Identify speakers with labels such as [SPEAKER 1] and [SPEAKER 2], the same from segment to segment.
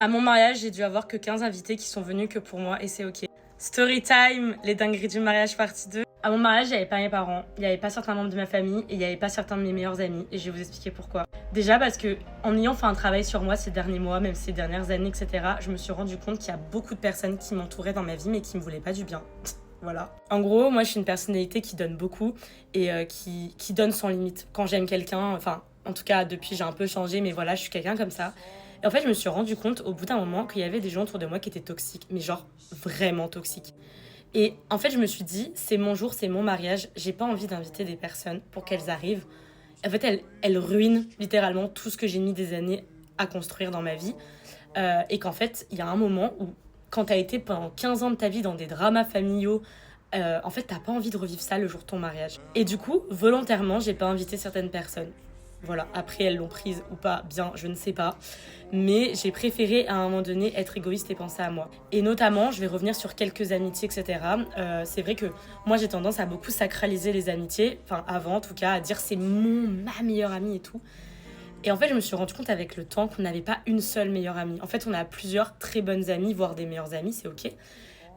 [SPEAKER 1] À mon mariage, j'ai dû avoir que 15 invités qui sont venus que pour moi et c'est ok. Story time, les dingueries du mariage partie 2. À mon mariage, il n'y avait pas mes parents, il n'y avait pas certains membres de ma famille et il n'y avait pas certains de mes meilleurs amis et je vais vous expliquer pourquoi. Déjà parce que en ayant fait un travail sur moi ces derniers mois, même ces dernières années, etc., je me suis rendu compte qu'il y a beaucoup de personnes qui m'entouraient dans ma vie mais qui me voulaient pas du bien. Voilà. En gros, moi je suis une personnalité qui donne beaucoup et qui donne sans limite. Quand j'aime quelqu'un, enfin en tout cas depuis j'ai un peu changé mais voilà, je suis quelqu'un comme ça. Et en fait, je me suis rendu compte au bout d'un moment qu'il y avait des gens autour de moi qui étaient toxiques, mais genre vraiment toxiques. Et en fait, je me suis dit, c'est mon jour, c'est mon mariage, j'ai pas envie d'inviter des personnes pour qu'elles arrivent. En fait, elles ruinent littéralement tout ce que j'ai mis des années à construire dans ma vie. Et qu'en fait, il y a un moment où, quand t'as été pendant 15 ans de ta vie dans des dramas familiaux, en fait, t'as pas envie de revivre ça le jour de ton mariage. Et du coup, volontairement, j'ai pas invité certaines personnes. Voilà, après elles l'ont prise ou pas, bien, je ne sais pas. Mais j'ai préféré à un moment donné être égoïste et penser à moi. Et notamment, je vais revenir sur quelques amitiés, etc. C'est vrai que moi j'ai tendance à beaucoup sacraliser les amitiés, enfin avant en tout cas, à dire c'est ma meilleure amie et tout. Et en fait, je me suis rendu compte avec le temps qu'on n'avait pas une seule meilleure amie. En fait, on a plusieurs très bonnes amies, voire des meilleures amies, c'est ok,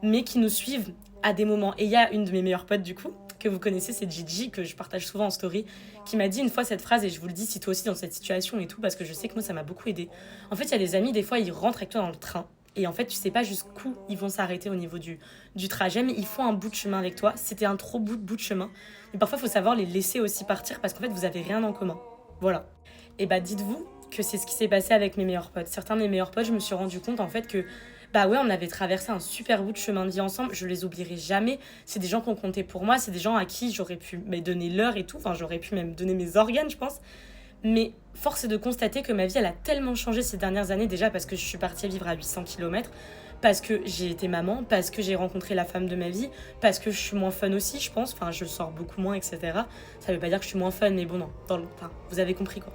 [SPEAKER 1] mais qui nous suivent à des moments. Et il y a une de mes meilleures potes du coup, que vous connaissez, c'est Gigi, que je partage souvent en story, qui m'a dit une fois cette phrase, et je vous le dis si toi aussi dans cette situation et tout, parce que je sais que moi ça m'a beaucoup aidé. En fait, il y a des amis, des fois ils rentrent avec toi dans le train, et en fait tu sais pas jusqu'où ils vont s'arrêter au niveau du trajet, mais ils font un bout de chemin avec toi, c'était un trop bout de chemin. Mais parfois il faut savoir les laisser aussi partir, parce qu'en fait vous avez rien en commun. Voilà. Et bah dites-vous que c'est ce qui s'est passé avec mes meilleurs potes. Certains de mes meilleurs potes, je me suis rendu compte en fait que bah ouais, on avait traversé un super bout de chemin de vie ensemble, je les oublierai jamais. C'est des gens qui ont compté pour moi, c'est des gens à qui j'aurais pu donner l'heure et tout, enfin j'aurais pu même donner mes organes, je pense. Mais force est de constater que ma vie, elle a tellement changé ces dernières années, déjà parce que je suis partie vivre à 800 km, parce que j'ai été maman, parce que j'ai rencontré la femme de ma vie, parce que je suis moins fun aussi, je pense, enfin je sors beaucoup moins, etc. Ça veut pas dire que je suis moins fun, mais bon, non, enfin, vous avez compris quoi.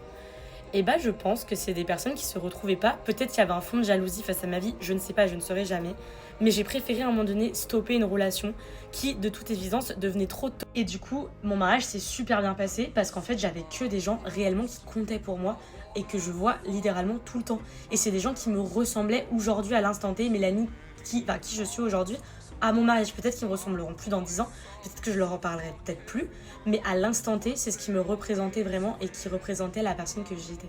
[SPEAKER 1] Et bah je pense que c'est des personnes qui se retrouvaient pas. Peut-être qu'il y avait un fond de jalousie face à ma vie, je ne sais pas, je ne saurais jamais. Mais j'ai préféré à un moment donné stopper une relation qui, de toute évidence, devenait trop toxique. Et du coup, mon mariage s'est super bien passé parce qu'en fait, j'avais que des gens réellement qui comptaient pour moi et que je vois littéralement tout le temps. Et c'est des gens qui me ressemblaient aujourd'hui à l'instant T. Mélanie, qui je suis aujourd'hui, à mon mariage. Peut-être qu'ils me ressembleront plus dans 10 ans, peut-être que je leur en parlerai peut-être plus. Mais à l'instant T, c'est ce qui me représentait vraiment et qui représentait la personne que j'étais.